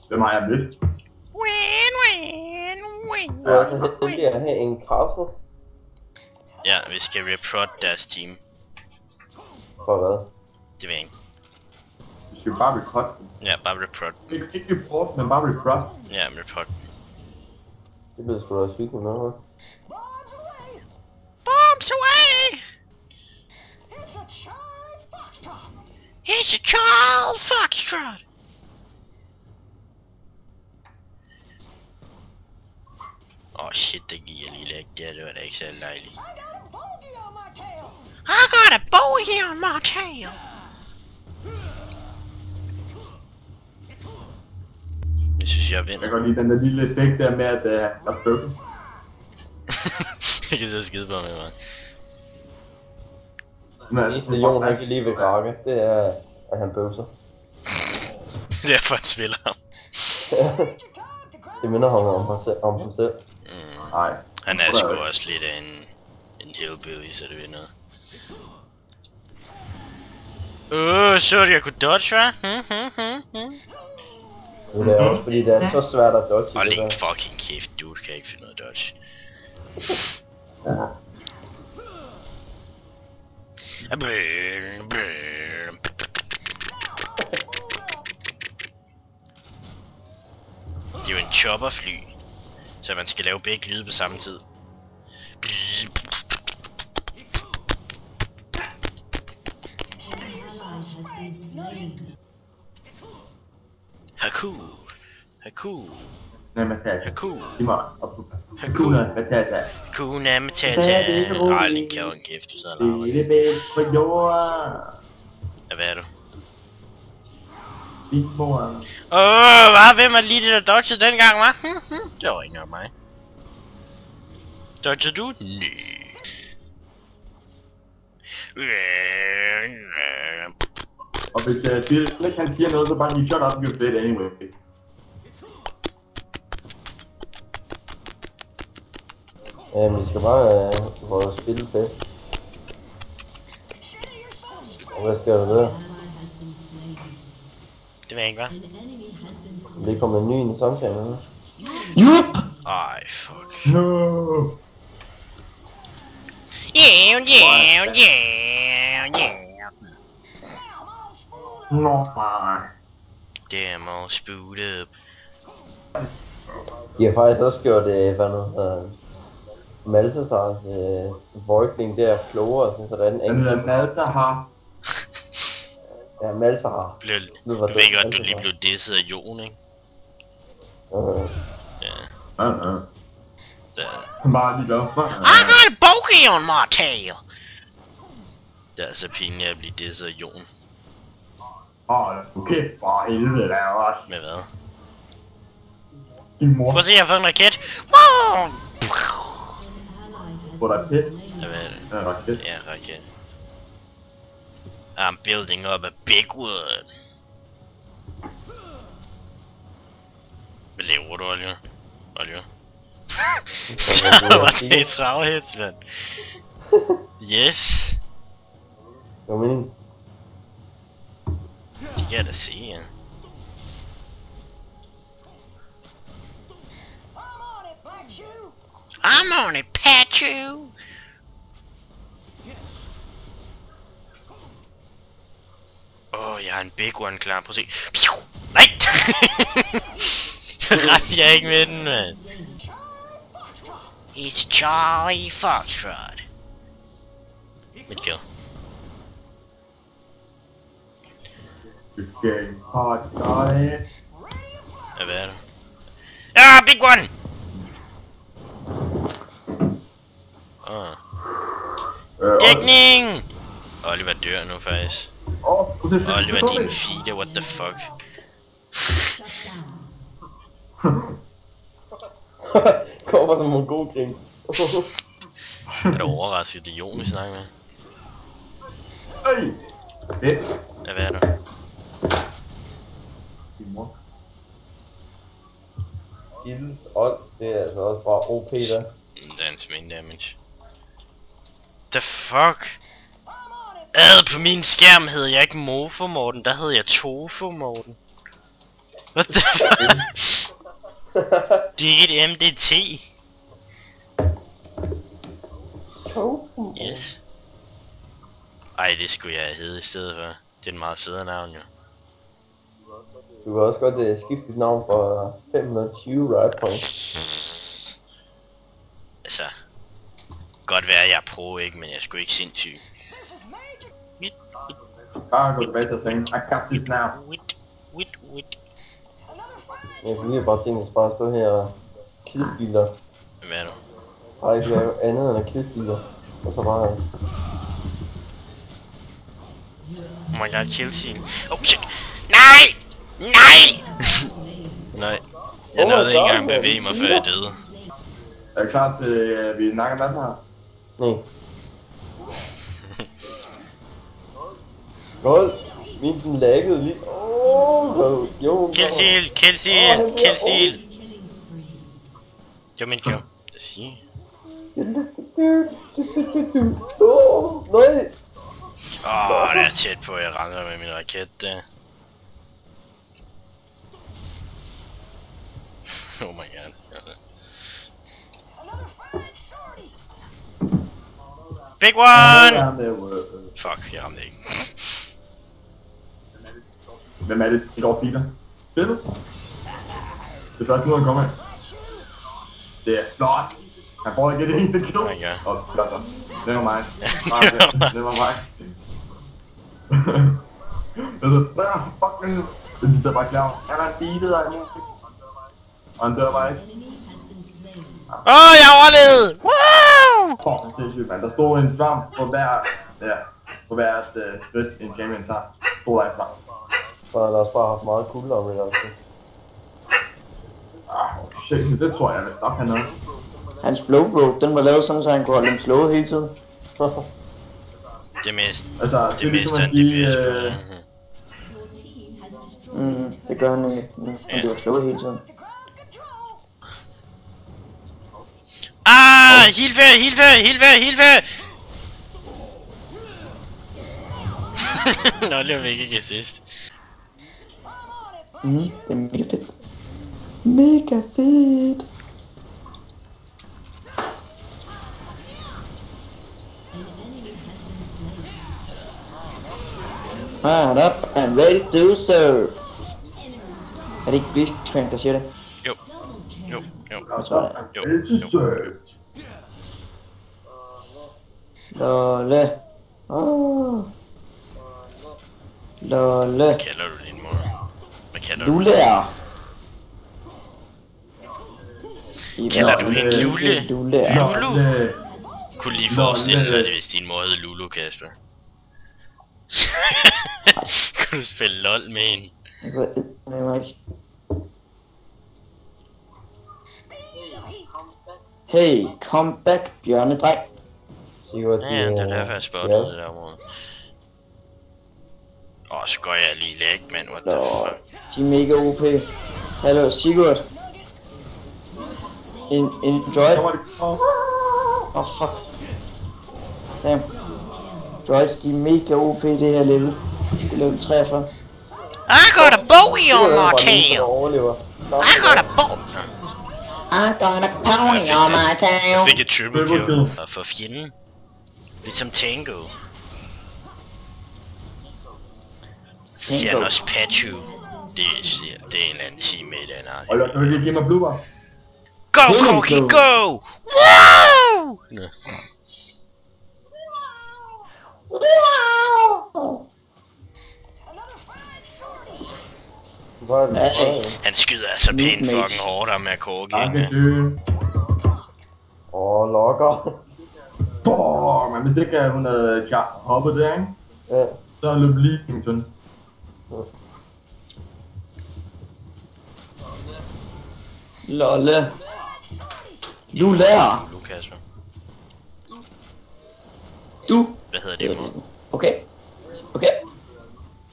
Hvem har jeg mødt? Du er altså heldig at have en castle. Ja, vi skal reprod deres team. For hvad? Det ved jeg ikke. Vi skal bare reprod. Ja, bare reprod. Ikke report, men bare reprod. Ja, reprod. Det bliver sgu da også hyggeligt noget. Bombs away! It's a Charles Foxtrot! Åh shit, det gik jeg lige læk. Det var da ikke så dejligt. I got a bogey on my tail! Jeg synes, jeg vinder. Jeg kan godt lide den der lille effekt der med, at der er bøffen. Jeg kan så skide på med mig. Den eneste Jon, han kan lide ved Gragas, det er, at han bøvser. Det er derfor, han spiller ham. Det minder ham om ham selv. Nej. Han er sgu også lidt af en hillbilly, så det ved noget. Så jeg kunne dodge, hva'? Det er også fordi, det er så svært at dodge. Hold ikke fucking kæft, dude, kan ikke finde noget dodge. Det er jo en chopperfly, så man skal lave begge lyde på samme tid. Haku! Haku! Haku! Hakuna Matata! Ej, den kan jo en kæft, du sidder og laver. Det er det bedste på jorden. Hvad er du? Dit mor. Hvem var lige det der dodgede dengang, hva'? Det var ikke nok mig. Dodgede du? Nej. Og hvis Dirk han siger noget, så bare lige shut up, you're dead anyway. Ja, vi skal bare have vores spil fedt. Og hvad skal du der? Det ved jeg ikke, hva'? Det kommer en ny i samtalen, Ej, fuck. No. Yeah. No. Damn, all spooed up. De har faktisk også gjort, hvad nu, Maltesars Voidling der klogere, sådan, så der er den Den hedder Maltahar. Ja, Maltahar. Du ved godt, du lige blev disset af Jon, ikke? Ja. Bare lige lov. I got a bogey on my tail! Det er så pinligt at blive disset af Jon. Okay, for helvede der også. Med hvad? Din mor. Prøv at se, jeg har fået en raket! Hvor der er pæt. Hvad er det? Ja, raket. Ja, raket. I'm building up a big wood. Hvad laver du, Oliver? Oliver? Var det et travhets, mand? Yes! Hvad mener du? Det kan jeg da se, ja. I'm on it, Pachu! Jeg har en big one klar, prøv at se. Nej! Ret jeg ikke med den, mand. It's Charlie Foxtrot. Mit kill. Hvad er det? Big one! Dækning! Oliver dør nu faktisk. Oliver, din feeder, what the fuck? Kommer som en god grin. Er du overrasket, det er Jon, vi snakker med? Ja, hvad er der? Din mor. Gildes old, det er altså også bare OP der. Dance main damage. The fuck? På min skærm hed jeg ikke Mofo Morten, der hed jeg Tofu Morten. What the fuck? Det er ikke et MDT. Tofu. Yes. Ej, det skulle jeg hedde i stedet for. Det er en meget federe navn, jo. Du kan også godt skifte dit navn for 520 right points. Altså, godt være jeg er pro, ikke, men jeg er sgu ikke sindssyg. Bare gå tilbage til at tænke, I got this now. Wit. Jeg skal lige bare tænke, at jeg bare stå her og kildstiler. Hvad er du? Bare ikke lave andet end at kildstiler. Og så bare... Oh my god, kill scene. Oh shit! Nej! Nej! Nej. Jeg nåede ikke engang bevæge mig, før jeg døde. Er du klar til, at vi snakker med den her? Nej. Gold! Min den laggede lige. Jo. Kill seal! Det var min kill. Det siger. Nej! Det er tæt på, at jeg rammer med min raket der. Oh my god. Big one! Fuck, jeg ramte ikke. Hvem er det? Et år biler. Spillet? Det er først nu, han kommer ind. Det er flot. Han får ikke det eneste kill. Oh my god. Flot så. Det var mig. Det var mig. Fuck me. Det synes jeg bare klar. Han er beatet af nu. Og han dør bare ikke. Jeg overlevede! Wow! Fuck, det er sygt, mand. Der stod en svamp på hver... Ja, på hvert skridt, en champion tager. Stod der en svamp. Så har der også bare haft meget cool om det altså. Shit, det tror jeg, nok han noget. Hans flow bro, den var lavet sådan, så han kunne holde dem slået hele tiden. Det mest. Altså, Det mest ligesom han at sige, DPS på. Det gør han nemlig, men det var slået hele tiden. Hilfe! Nå, det var ikke assist. Det er mega fedt. Mega fedt! Fired up and ready to do so. Er det ikke Blitzcrank, der siger det? Jo. Jeg tror det. Jo. Lolle. Lolle. Hvad kalder du din mor? Hvad kalder du? Luller. Kalder du hende Lule? Luller. Lulu? Kunne lige forestille dig det, hvis din mor hed Lulu, Kasper. Kunne du spille LOL med hende? Jeg ved ikke. Hey, come back, bjørnedreng. Sigurd, Ja, det er derfor jeg spottede det der område. Så går jeg lige læg, mand, what the fuck. De er mega OP. Hallo, Sigurd. Enjoy. Fuck. Damn. Droids, de er mega OP det her level. Det er level 43. I got a bowie on my tail! I got a pony on my tail! Jeg fik et triple kill for fjenden. Ligesom Tango. Så siger han også Pachu. Det er en anden teammate af en art. Hold da, kan du lige give mig blooper? Go, Koki, go! Wow! Han skyder altså pænt fucking hårdt om med Koki. Lokker. Men hvis ikke hun havde hoppet der, ikke? Ja. Så løb lige en sådan. Lolle. Du lærer. Lukas. Du. Hvad hedder det nu? Okay.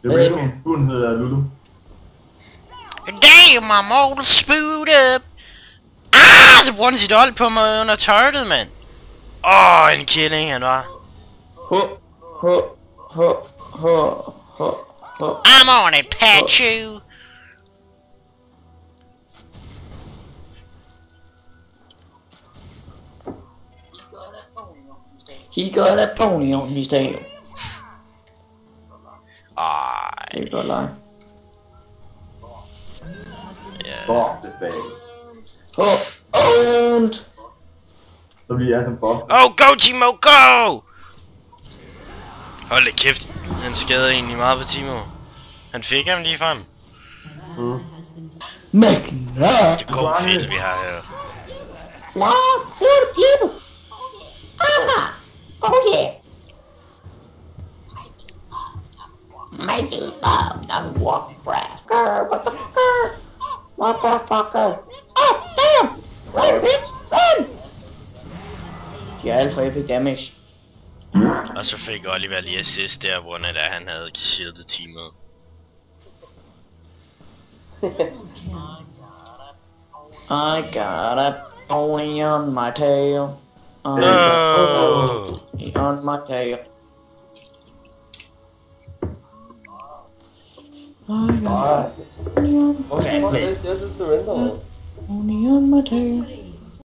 Det er ikke hun hedder Lulu. Damn, my mortal spoot up! Så bruger han sit hold på mig under turret, mand! En killing han var. I'm on it, Pachu! He got a pony on his tail. Ej, Det er godt lege. ja. Stop det bag. Und! Så bliver jeg som boss. Oh, go Timo, go! Hold da kæft, han skader egentlig meget på Timo. Han fik ham lige frem. Magna! Det går fedt, vi har her. Wow, to the people! Oh yeah! My dude, I'm Warcraft. What the fucker? What the fucker? Oh, damn! Run, bitch, run! De er alt for epic damage. Og så fik Oliver lige assist der, hvor han havde shielded teamet. I got a pony on my tail. I got No! a pony on my tail. I got Nej. a pony on my Hvorfor tail. er det ikke det, så surrender, mand? Pony on my tail.